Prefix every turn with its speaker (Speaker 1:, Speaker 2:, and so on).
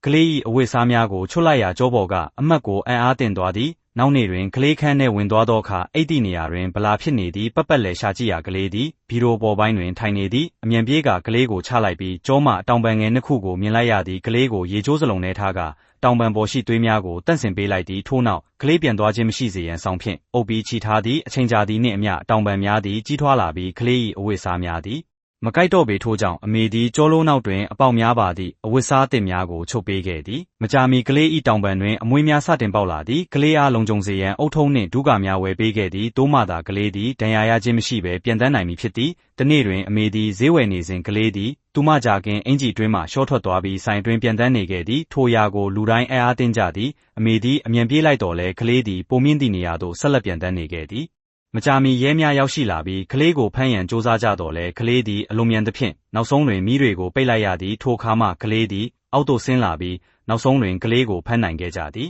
Speaker 1: ကလေး၏အဝတ်အစားများကိုချွတ်လိုက်ရာကြောပေါ်ကအမတ်ကိုအံ့အားသင့်သွားသည်နောက်နေ့တွင်ကလေးခန်းထဲဝင်သွားသောအခါအိတ်သည့်နေရာတွင်ဗလာဖြစ်နေသည်ပတ်ပတ်လည်ရှာကြည့်ရာကလေးသည်ဘီရိုပေါ်ပိုင်းတွင်ထိုင်နေသည်အမြန်ပြေးကကလေးကိုချလိုက်ပြီးကျောမှတောင်ပံငယ်နှစ်ခုကိုမြင်လိုက်ရသည်ကလေးကိုရေချိုးစလုံးထဲထားကတောင်ပံပေါ်ရှိသွေးများကိုတန့်စင်ပေးလိုက်သည်ထို့နောက်ကလေးပြန်သွားခြင်းမရှိစေရန်ဆောင်ဖြင့်အုပ်ပြီးချီထားသည်အချိန်ကြာသည်နှင့်အမျှတောင်ပံများသည်ကြီးထွားလာပြီးကလေး၏အဝတ်အစားများသည်မကိုက်တော့ပေထို့ကြောင့်အမေသည်ကြောလုံးနောက်တွင်အပေါက်များပါသည့်အဝတ်စားအသစ်များကိုချုပ်ပေးခဲ့သည်မကြာမီကလေး၏တောင်ပံတွင်အမွှေးများစတင်ပေါက်လာသည်ကလေးအားလုံခြုံစေရန်အုတ်ထုံးနှင့်ဒုက္ခများဝယ်ပေးခဲ့သည်သို့မှသာကလေးသည်ဒဏ်ရာရခြင်းမရှိဘဲပြန်တန်းနိုင်မည်ဖြစ်သည်တနေ့တွင်အမေသည်ဈေးဝယ်နေစဉ်ကလေးသည်သူမကြခင်အင်ကြီးတွင်မှရှော့ထွက်သွားပြီးဆိုင်တွင်ပြန်တန်းနေခဲ့သည်ထိုအရာကိုလူတိုင်းအံ့အားသင့်ကြသည်အမေသည်အမြန်ပြေးလိုက်တော်လဲကလေးသည်ပုံမြင့်သည့်နေရာသို့ဆက်လက်ပြန်တန်းနေခဲ့သည်မကြာမီရဲများရောက်ရှိလာပြီးကလေးကိုဖမ်းရန်စ조사ကြတော့လဲကလေးသည်အလွန်မြန်သဖြင့်နောက်ဆုံးတွင်မိတွေကိုပိတ်လိုက်ရသည်ထိုအခါမှကလေးသည်အောက်သို့ဆင်းလာပြီးနောက်ဆုံးတွင်ကလေးကိုဖမ်းနိုင်ခဲ့ကြသည်